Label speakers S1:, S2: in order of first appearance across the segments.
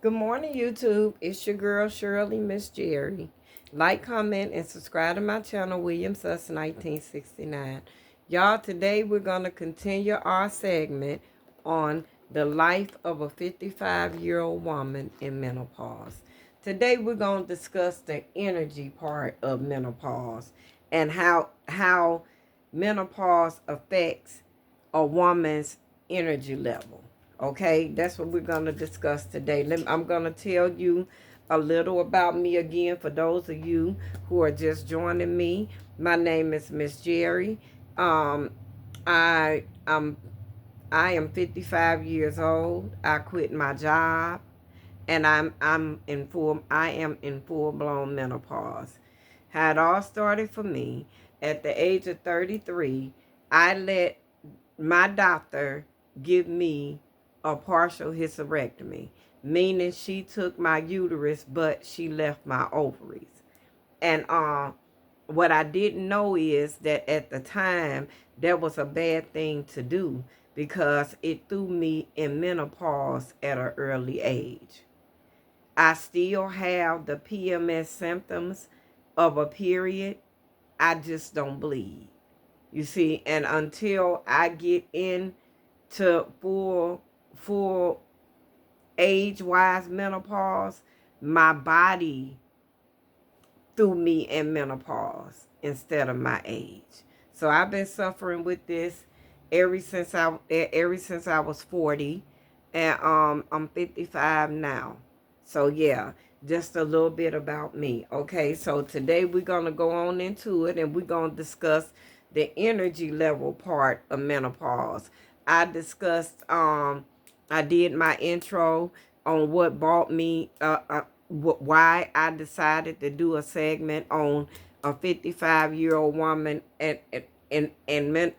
S1: Good morning, YouTube. It's your girl, Shirley Miss Jerry. Like, comment, and subscribe to my channel, William Sus 1969. Y'all, today we're going to continue our segment on the life of a 55-year-old woman in menopause. Today we're going to discuss the energy part of menopause and how menopause affects a woman's energy level. Okay, that's what we're going to discuss today. I'm going to tell you a little about me again for those of you who are just joining me. My name is Miss Jerry. Um, I am I am 55 years old. I quit my job, and I am in full blown menopause. How it all started for me at the age of 33. I let my doctor give me a partial hysterectomy, meaning she took my uterus, but she left my ovaries. And what I didn't know is that at the time, that was a bad thing to do because it threw me in menopause at an early age. I still have the PMS symptoms of a period. I just don't bleed. You see, and until I get into full age-wise menopause, my body threw me in menopause instead of my age. So I've been suffering with this ever since I was 40, and I'm 55 now. So yeah, just a little bit about me. Okay, so today we're gonna go on into it, and we're gonna discuss the energy level part of menopause. I discussed I did my intro on what brought me why I decided to do a segment on a 55-year-old woman in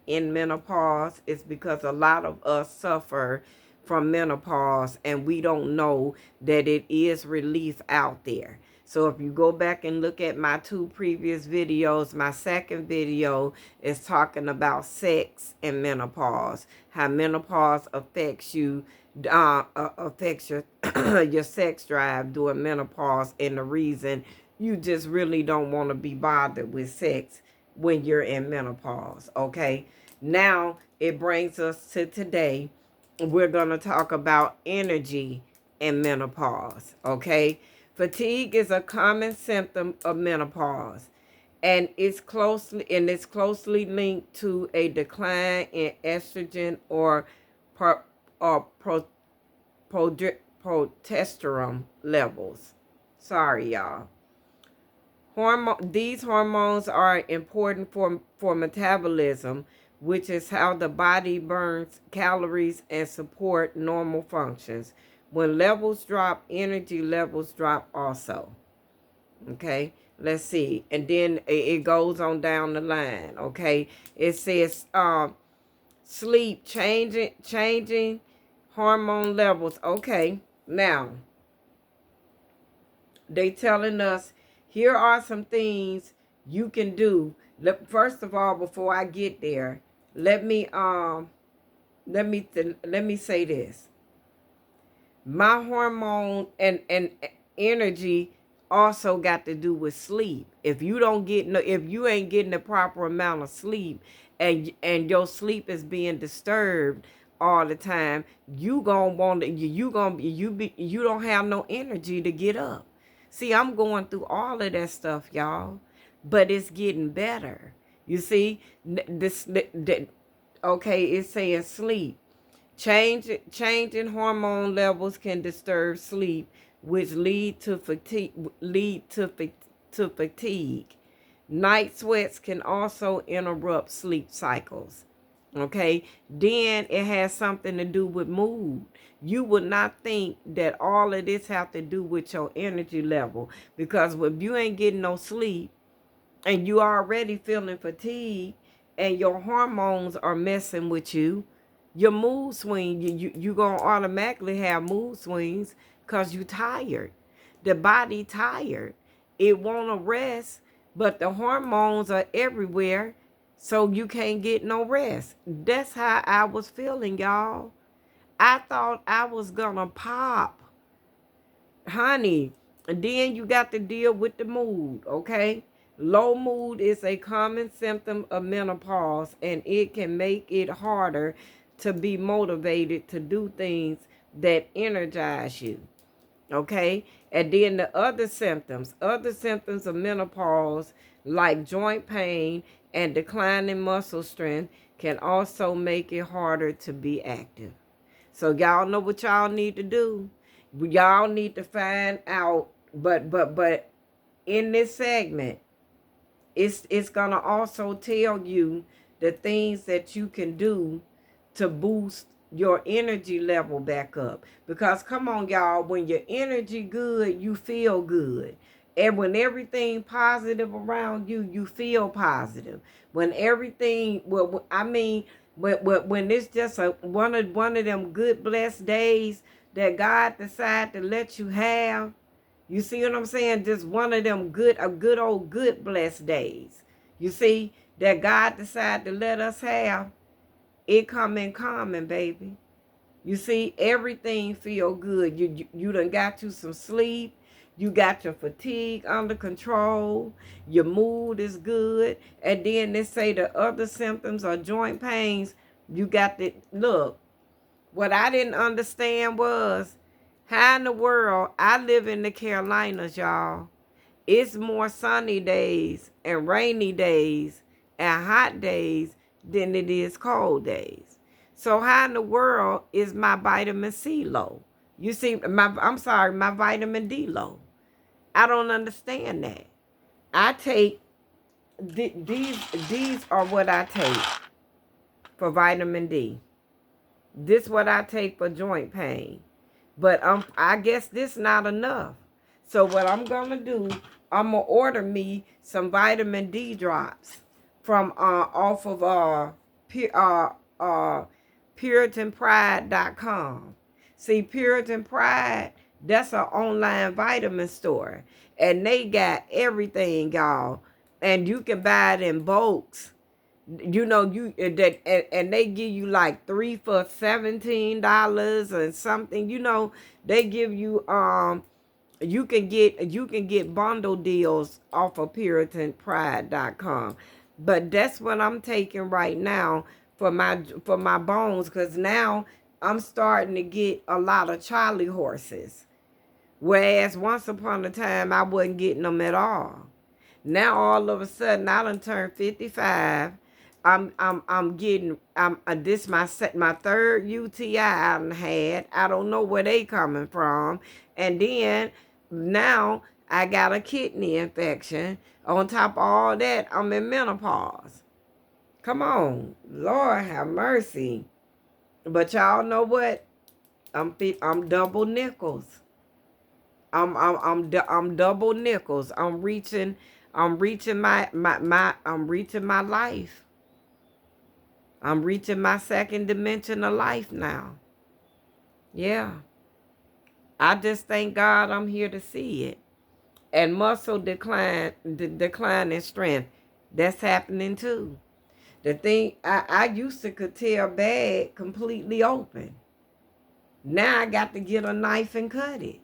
S1: menopause. Is because a lot of us suffer from menopause and we don't know that it is relief out there. So if you go back and look at my two previous videos, my second video is talking about sex and menopause, how menopause affects you, affects your your sex drive during menopause, and the reason you just really don't want to be bothered with sex when you're in menopause. Okay, now it brings us to today. We're going to talk about energy and menopause. Okay, fatigue is a common symptom of menopause, and it's closely linked to a decline in estrogen pro, or progesterone levels. Sorry, y'all. These hormones are important for metabolism, which is how the body burns calories and support normal functions. When levels drop, energy levels drop also. Okay, let's see. And then it goes on down the line. Okay, it says sleep, changing hormone levels. Okay, now they telling us here are some things you can do. First of all, before I get there, let me let me say this. My hormone and energy also got to do with sleep. If you ain't getting the proper amount of sleep, and your sleep is being disturbed all the time, you gonna want to you don't have no energy to get up. See, I'm going through all of that stuff, y'all, but it's getting better. You see, okay, it's saying sleep. Changing hormone levels can disturb sleep, which lead to fatigue. Night sweats can also interrupt sleep cycles. Okay, then it has something to do with mood. You would not think that all of this have to do with your energy level, because if you ain't getting no sleep and you already feeling fatigued and your hormones are messing with you, your mood swing, you gonna automatically have mood swings because you tired. The body tired. It wanna rest, but the hormones are everywhere, so you can't get no rest. That's how I was feeling, y'all. I thought I was gonna pop. honey, and then you got to deal with the mood, okay? Low mood is a common symptom of menopause, and it can make it harder to be motivated to do things that energize you, okay? And then the other symptoms of menopause, like joint pain and declining muscle strength, can also make it harder to be active. So y'all know what y'all need to do. Y'all need to find out, but in this segment, it's gonna also tell you the things that you can do to boost your energy level back up. Because come on, y'all, when your energy good, you feel good. And when everything positive around you, you feel positive. When everything, well, I mean, when it's just one of them good blessed days that God decide to let you have, you see what I'm saying? Just one of them a good old good blessed days. You see that God decided to let us have. It come in common, baby. You see, everything feel good. You done got you some sleep. You got your fatigue under control. Your mood is good. And then they say the other symptoms are joint pains. You got the look. What I didn't understand was how in the world I live in the Carolinas, y'all. It's more sunny days and rainy days and hot days than it is cold days. So how in the world is my vitamin C low? You see, my vitamin D low. I don't understand that. I take these are what I take for vitamin D. This what I take for joint pain. But I guess this not enough. So what I'm gonna do, I'm gonna order me some vitamin D drops from off of PuritanPride.com. See, Puritan Pride, that's an online vitamin store, and they got everything, y'all. And you can buy it in bulks. You know, and they give you like 3 for $17 and something. You know, they give you you can get bundle deals off of PuritanPride.com. But that's what I'm taking right now for my bones, because now I'm starting to get a lot of Charlie horses. Whereas once upon a time I wasn't getting them at all. Now all of a sudden I done turned 55. I'm getting this my third UTI I done had. I don't know where they coming from. And then now I got a kidney infection. On top of all that, I'm in menopause. Come on, Lord have mercy. But y'all know what? I'm double nickels. I'm double nickels. I'm reaching my life. I'm reaching my second dimension of life now. Yeah. I just thank God I'm here to see it. And muscle decline in strength. That's happening too. The thing I used to could tear a bag completely open. Now I got to get a knife and cut it.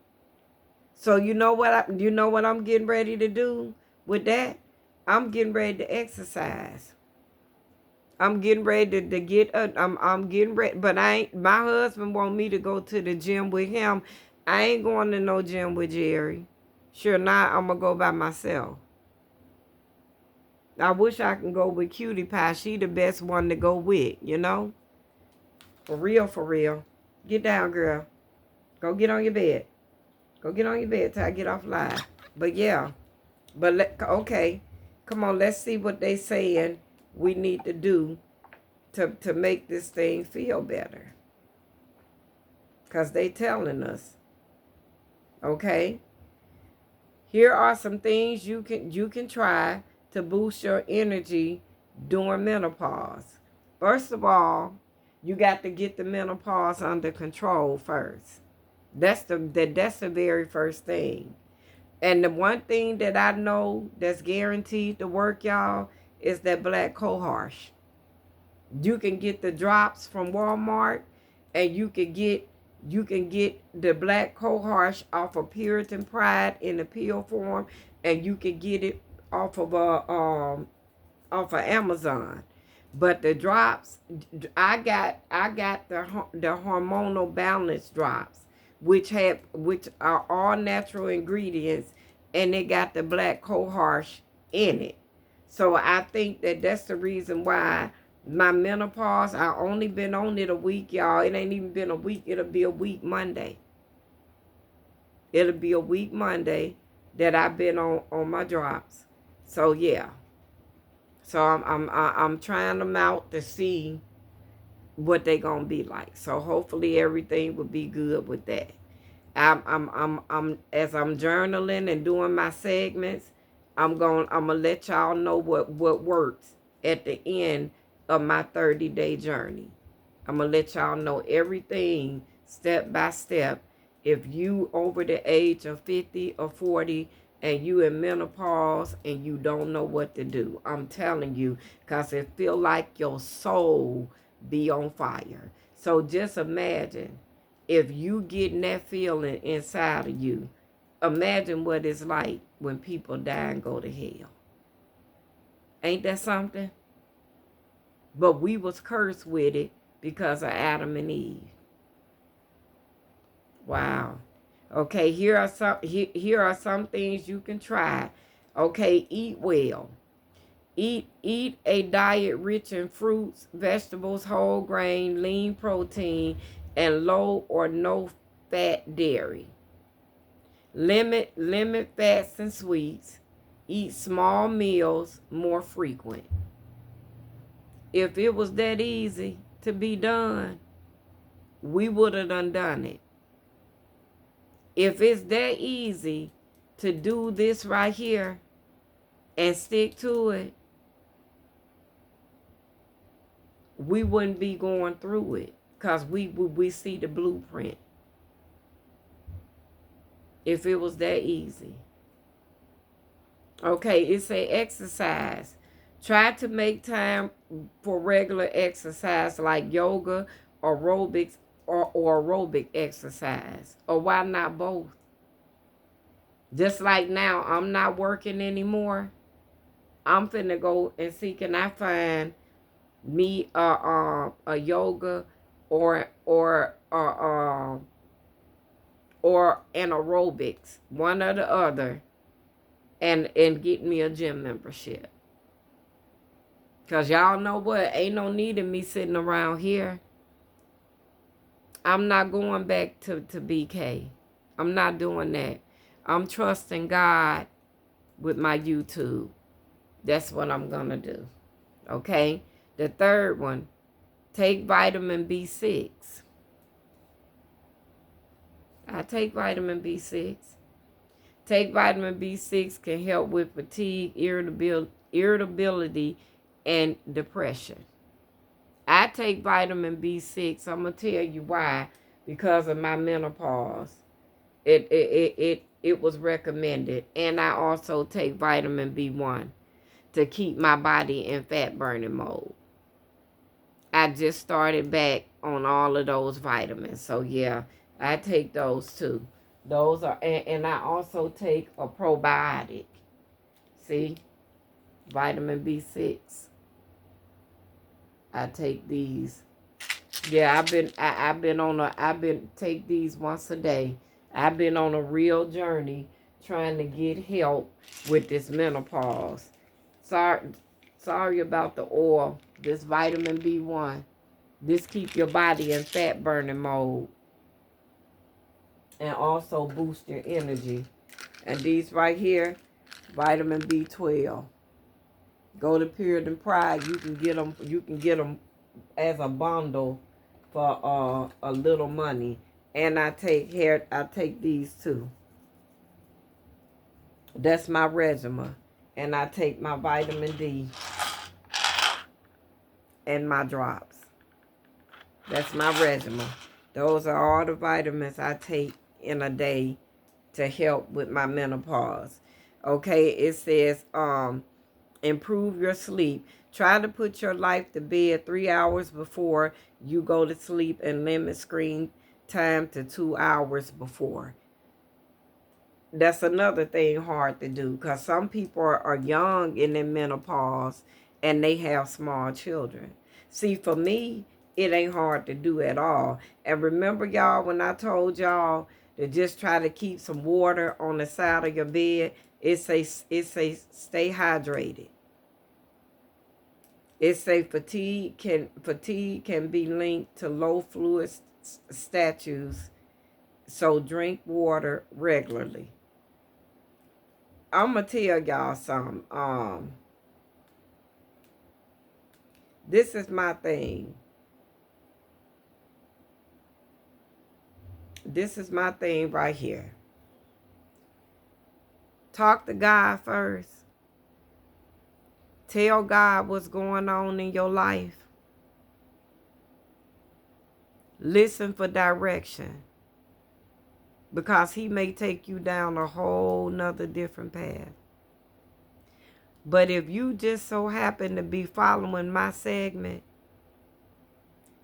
S1: So you know what I'm getting ready to do with that? I'm getting ready to exercise. I'm getting ready to get I'm getting ready, but I ain't my husband want me to go to the gym with him. I ain't going to no gym with Jerry. Sure not, I'm gonna go by myself. I wish I can go with Cutie Pie. She the best one to go with, you know? For real, for real. Get down, girl. Go get on your bed. Go get on your bed till I get off live. But yeah. Okay. Come on, let's see what they saying we need to do to make this thing feel better. Because they telling us. Okay? Here are some things you can try to boost your energy during menopause. First of all, you got to get the menopause under control first. That's the very first thing. And the one thing that I know that's guaranteed to work, y'all, is that black cohosh. You can get the drops from Walmart, and you can get You can get the black cohosh off of Puritan Pride in the pill form, and you can get it off of off of Amazon. But the drops, I got the hormonal balance drops, which are all natural ingredients, and they got the black cohosh in it. So I think that that's the reason why my menopause. I only been on it a week, y'all. It ain't even been a week. It'll be a week Monday. It'll be a week Monday that I've been on my drops. So yeah. So I'm trying them out to see what they gonna be like. So hopefully everything will be good with that. I'm as I'm journaling and doing my segments, I'm gonna let y'all know what works at the end of my 30-day journey. I'm gonna let y'all know everything step by step. If you over the age of 50 or 40 and you in menopause and you don't know what to do, I'm telling you, because it feel like your soul be on fire. So just imagine if you getting that feeling inside of you. Imagine what it's like when people die and go to hell. Ain't that something? But we was cursed with it because of Adam and Eve. Wow. Okay, here are some things you can try. Okay, eat well. Eat a diet rich in fruits, vegetables, whole grain, lean protein, and low or no fat dairy. Limit fats and sweets. Eat small meals more frequent. If it was that easy to be done, we would have done it. If it's that easy to do this right here and stick to it, we wouldn't be going through it because we see the blueprint. If it was that easy. Okay, it say exercise. Try to make time for regular exercise like yoga, aerobics, or aerobic exercise. Or why not both? Just like now, I'm not working anymore. I'm finna go and see, can I find me a yoga or an aerobics, one or the other, and get me a gym membership. Because y'all know what? Ain't no need in me sitting around here. I'm not going back to BK. I'm not doing that. I'm trusting God with my YouTube. That's what I'm going to do. Okay? The third one, take vitamin B6. I take vitamin B6. Take vitamin B6 can help with fatigue, irritability, and depression. I take vitamin B6. I'm going to tell you why. Because of my menopause. It was recommended. And I also take vitamin B1 to keep my body in fat burning mode. I just started back on all of those vitamins. So yeah, I take those too. Those are, and I also take a probiotic. See, vitamin B6. I take these. Yeah, I've been take these once a day. I've been on a real journey trying to get help with this menopause. Sorry about the oil. This vitamin B1. This keep your body in fat burning mode. And also boost your energy. And these right here, vitamin B12. Go to Puritan Pride. You can get them. You can get them as a bundle for a little money. And I take these too. That's my regimen. And I take my vitamin D and my drops. That's my regimen. Those are all the vitamins I take in a day to help with my menopause. Okay, it says improve your sleep. Try to put your life to bed 3 hours before you go to sleep and limit screen time to 2 hours before. That's another thing hard to do because some people are young in their menopause and they have small children. See, for me, it ain't hard to do at all. And remember, y'all, when I told y'all to just try to keep some water on the side of your bed, it say stay hydrated. It say fatigue can be linked to low fluid status, so drink water regularly. I'm gonna tell y'all something. This is my thing. This is my thing right here. Talk to God first. Tell God what's going on in your life. Listen for direction. Because he may take you down a whole nother different path. But if you just so happen to be following my segment,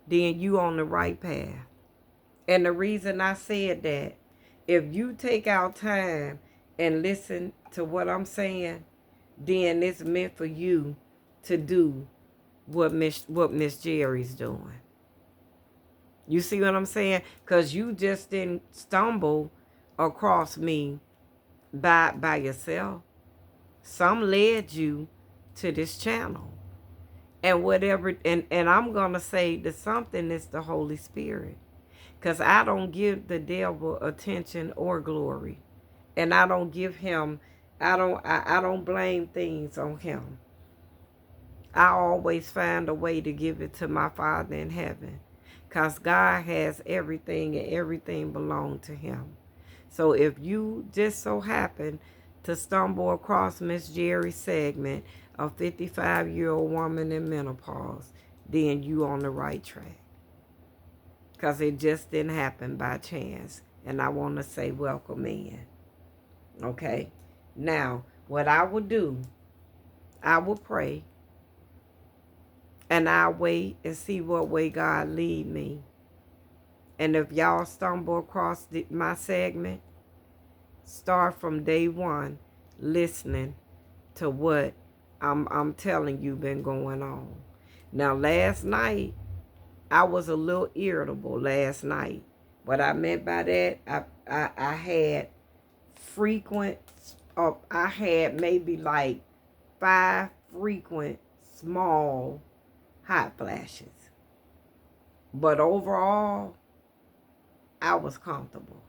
S1: then you on the right path. And the reason I said that, if you take out time and listen to what I'm saying, then it's meant for you to do what Miss Jerry's doing. You see what I'm saying? Because you just didn't stumble across me by yourself. Some led you to this channel. And whatever, and I'm going to say that something is the Holy Spirit. Because I don't give the devil attention or glory. And I don't give him, I don't blame things on him. I always find a way to give it to my Father in heaven. Because God has everything and everything belongs to him. So if you just so happen to stumble across Miss Jerry's segment, a 55-year-old woman in menopause, then you on the right track. Because it just didn't happen by chance. And I want to say welcome in. Okay? Now, what I will do, I will pray. And I'll wait and see what way God lead me. And if y'all stumble across my segment, start from day one listening to what I'm telling you been going on. Now, last night, I was a little irritable last night. What I meant by that, I had frequent, I had maybe like 5 frequent small hot flashes. But overall, I was comfortable.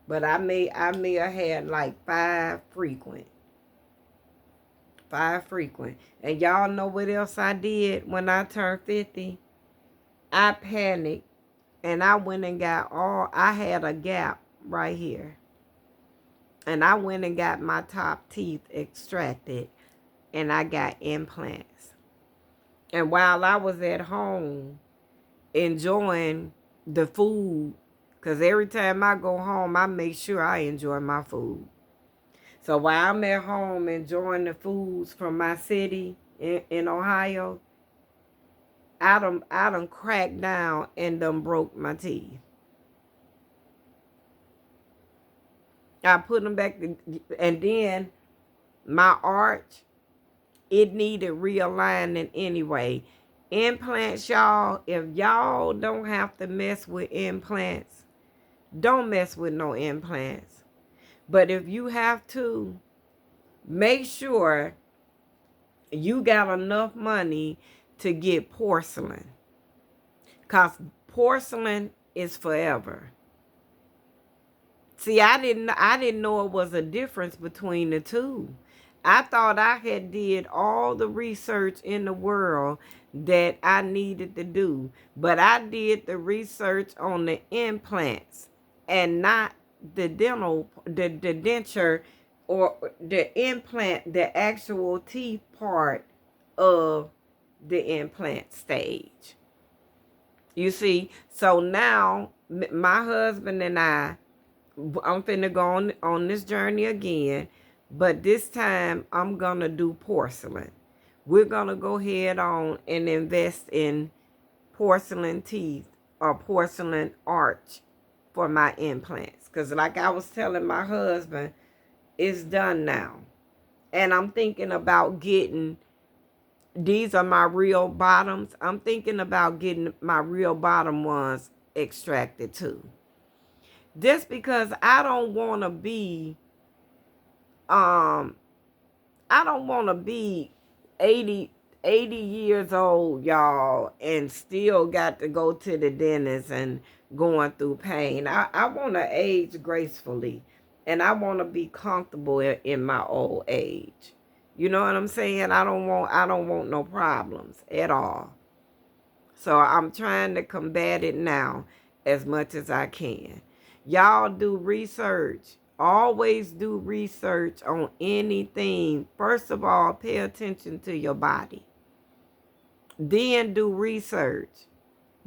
S1: But I may have had like 5 frequent. 5 frequent. And y'all know what else I did when I turned 50? I panicked and I went and got I had a gap right here. And I went and got my top teeth extracted and I got implants. And while I was at home enjoying the food, because every time I go home, I make sure I enjoy my food. So while I'm at home enjoying the foods from my city in Ohio, I done cracked down and done broke my teeth. I put them back, and then my arch, it needed realigning anyway. Implants, y'all, if y'all don't have to mess with implants, don't mess with no implants. But if you have to, make sure you got enough money to get porcelain. Because porcelain is forever. See, I didn't know it was a difference between the two. I thought I had did all the research in the world that I needed to do. But I did the research on the implants and not the denture or the implant, the actual teeth part of the implant stage. You see, so now my husband and I'm finna go on this journey again, but this time I'm gonna do porcelain. We're gonna go ahead on and invest in porcelain teeth a porcelain arch for my implants. Because like I was telling my husband, it's done now. And I'm thinking about getting, these are my real bottoms. I'm thinking about getting my real bottom ones extracted too. Just because I don't want to be, um, I don't want to be 80 years old, y'all, and still got to go to the dentist and going through pain. I want to age gracefully, and I want to be comfortable in my old age. You know what I'm saying? I don't want no problems at all. So I'm trying to combat it now as much as I can. Y'all do research. Always do research on anything. First of all, pay attention to your body. Then do research.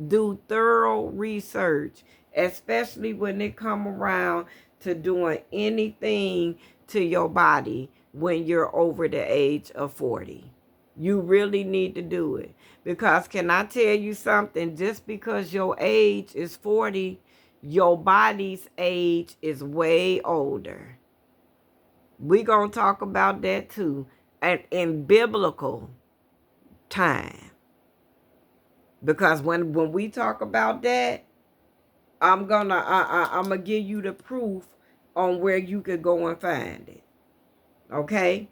S1: Do thorough research, especially when it come around to doing anything to your body when you're over the age of 40. You really need to do it. Because can I tell you something? Just because your age is 40, your body's age is way older. We're going to talk about that too. And in biblical time. Because when we talk about that, I'm gonna give you the proof on where you could go and find it. Okay?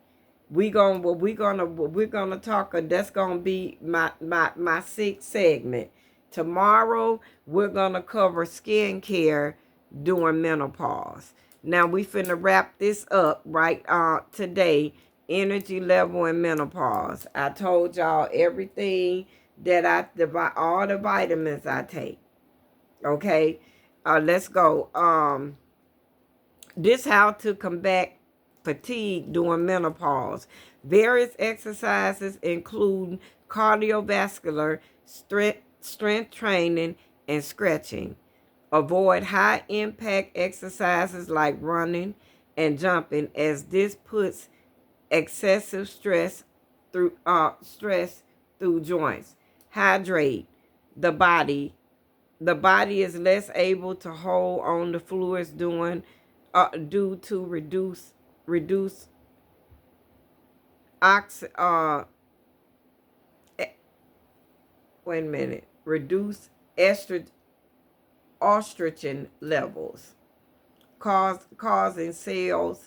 S1: We're gonna talk. That's gonna be my sixth segment. Tomorrow we're gonna cover skincare during menopause. Now we finna wrap this up right today. Energy level and menopause. I told y'all everything that all the vitamins I take. Okay, let's go. This how to combat fatigue during menopause. Various exercises include cardiovascular, strength training, and stretching. Avoid high impact exercises like running and jumping, as this puts excessive stress through joints. Hydrate the body. The body is less able to hold on the fluids due to reduce ox e- wait a minute, reduce estrogen levels, causing causing cell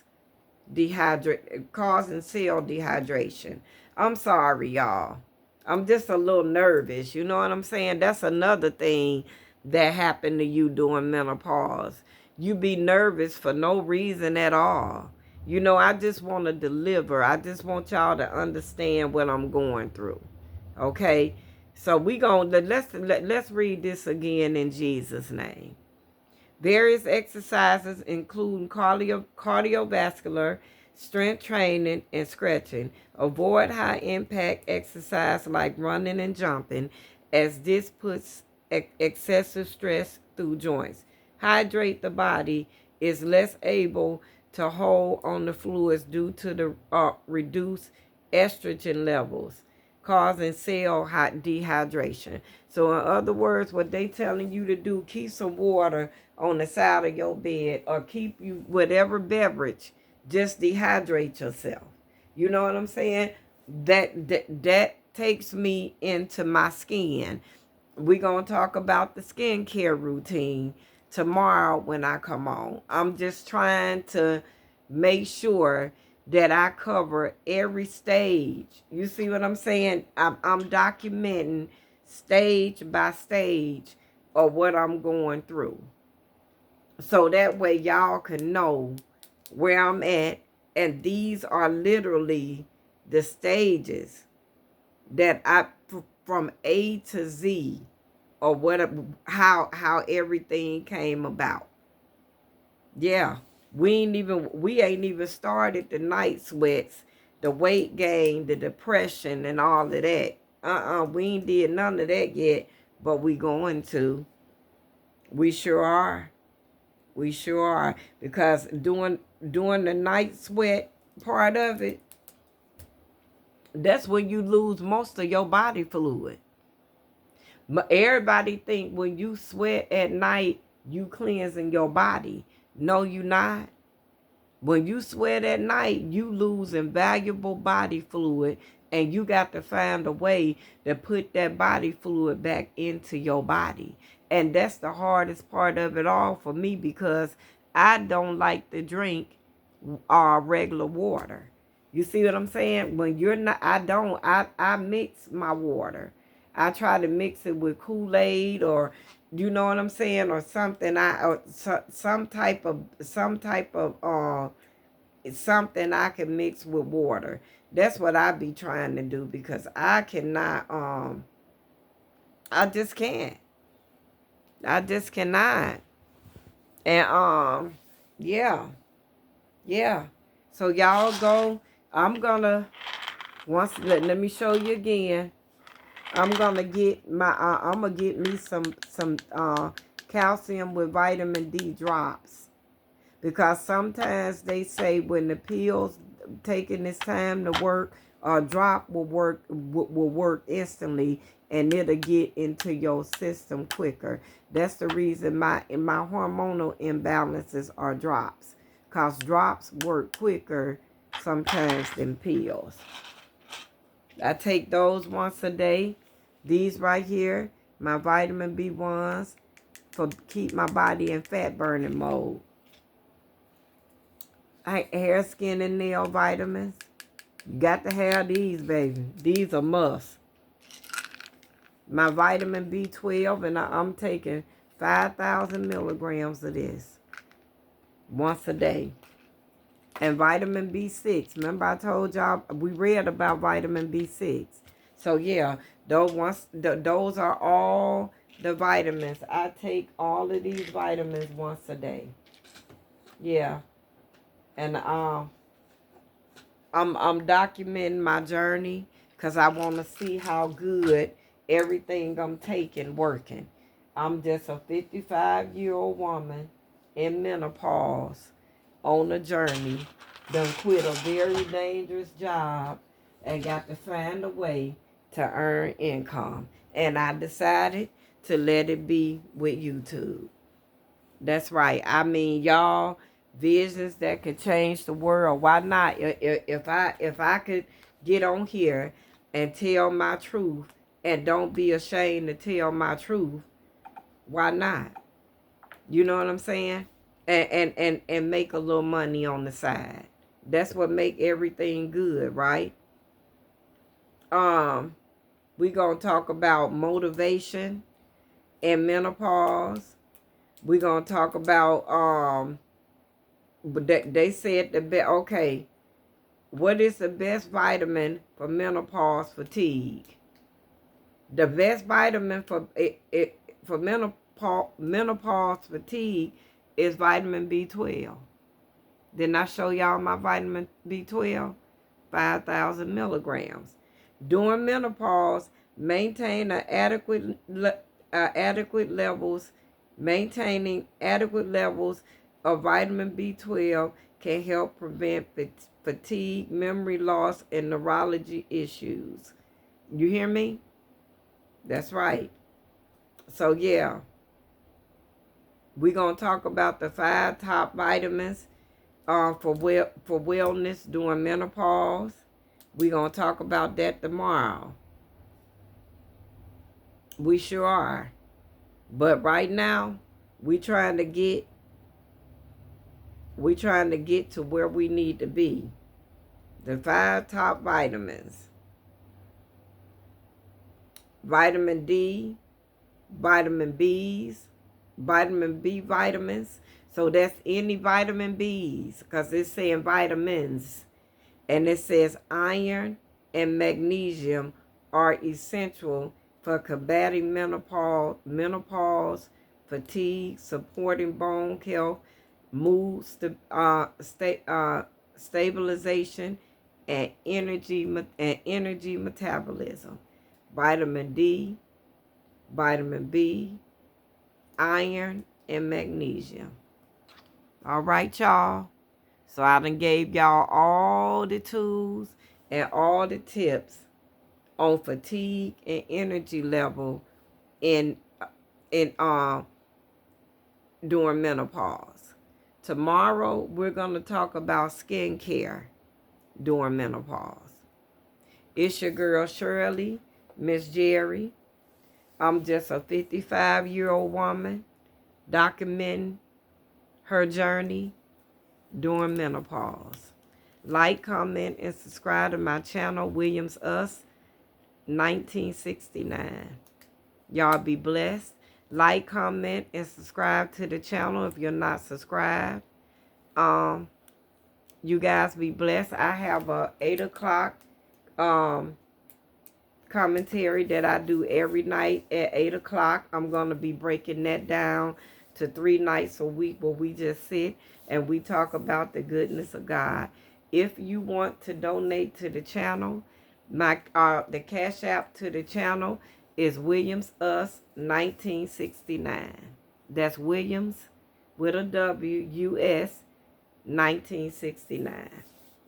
S1: dehydration. I'm sorry, y'all. I'm just a little nervous. You know what I'm saying? That's another thing that happened to you during menopause. You be nervous for no reason at all. You know, I just want to deliver. I just want y'all to understand what I'm going through. Okay? So let's read this again in Jesus' name. Various exercises include cardiovascular, strength training, and stretching. Avoid high impact exercise like running and jumping, as this puts excessive stress through joints. Hydrate the body is less able to hold on the fluids due to the reduced estrogen levels, causing cell dehydration. So in other words, what they telling you to do, keep some water on the side of your bed, or keep you whatever beverage, just dehydrate yourself. You know what I'm saying? That takes me into my skin. We're going to talk about the skincare routine tomorrow when I come on. I'm just trying to make sure that I cover every stage. You see what I'm saying? I'm documenting stage by stage of what I'm going through. So that way y'all can know where I'm at. And these are literally the stages that from A to Z, or what, how everything came about. Yeah, we ain't even started the night sweats, the weight gain, the depression, and all of that. We ain't did none of that yet, but we going to. We sure are. We sure are. Because doing the night sweat part of it, that's when you lose most of your body fluid. Everybody think when you sweat at night, you cleansing your body. No, you not. When you sweat at night, you losing valuable body fluid, and you got to find a way to put that body fluid back into your body. And that's the hardest part of it all for me, because I don't like to drink regular water. You see what I'm saying? When you're not, I mix my water. I try to mix it with Kool-Aid, or you know what I'm saying, or something. Some type of something I can mix with water. That's what I be trying to do, because I cannot. I just can't. I just cannot. And yeah, yeah. So y'all go. I'm gonna let me show you again. I'm gonna get my I'm gonna get me some calcium with vitamin D drops, because sometimes they say when the pills taking this time to work, a drop will work instantly, and it'll get into your system quicker. That's the reason my hormonal imbalances are drops, cause drops work quicker sometimes than pills. I take those once a day. These right here, my vitamin B1s, for keep my body in fat burning mode. Hair, skin, and nail vitamins. You got to have these, baby. These are must. My vitamin B12, and I'm taking 5,000 milligrams of this once a day. And vitamin B6. Remember I told y'all, we read about vitamin B6. So yeah, those are all the vitamins. I take all of these vitamins once a day. Yeah. And I'm documenting my journey, because I want to see how good everything I'm taking working. I'm just a 55-year-old woman in menopause on a journey. Done quit a very dangerous job and got to find a way to earn income. And I decided to let it be with YouTube. That's right. I mean, y'all, visions that could change the world. Why not? If I could get on here and tell my truth, and don't be ashamed to tell my truth, why not? You know what I'm saying? And make a little money on the side. That's what make everything good, right? We gonna talk about motivation and menopause. We gonna talk about but they said okay, what is the best vitamin for menopause fatigue? The best vitamin for for menopause fatigue is vitamin B12. Didn't I show y'all my vitamin B12? 5,000 milligrams. During menopause, maintain adequate levels. Maintaining adequate levels of vitamin B12 can help prevent fatigue, memory loss, and neurology issues. You hear me? That's right. So yeah, we're gonna talk about the 5 top vitamins for wellness during menopause. We're gonna talk about that tomorrow. We sure are. But right now, we trying to get to where we need to be. The 5 top vitamins: vitamin D, vitamin Bs, vitamin B vitamins. So that's any vitamin Bs, because it's saying vitamins. And it says iron and magnesium are essential for combating menopause, fatigue, supporting bone health, mood stabilization, and energy metabolism. Vitamin D, vitamin B, iron, and magnesium. All right, y'all. So I done gave y'all all the tools and all the tips on fatigue and energy level in in during menopause. Tomorrow we're going to talk about skincare during menopause. It's your girl Shirley, Miss Jerry. I'm just a 55-year-old woman documenting her journey during menopause. Like, comment, and subscribe to my channel, Williams Us 1969. Y'all be blessed. Like, comment, and subscribe to the channel if you're not subscribed. You guys be blessed. I have a 8 o'clock commentary that I do every night at 8 o'clock. I'm going to be breaking that down to 3 nights a week where we just sit and we talk about the goodness of God. If you want to donate to the channel, the cash app to the channel is Williams Us 1969. That's Williams with a W, US 1969.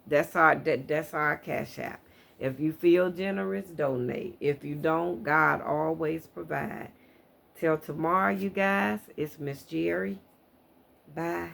S1: That's our cash app. If you feel generous, donate. If you don't, God always provide. Till tomorrow, you guys, it's Miss Jerry. Bye.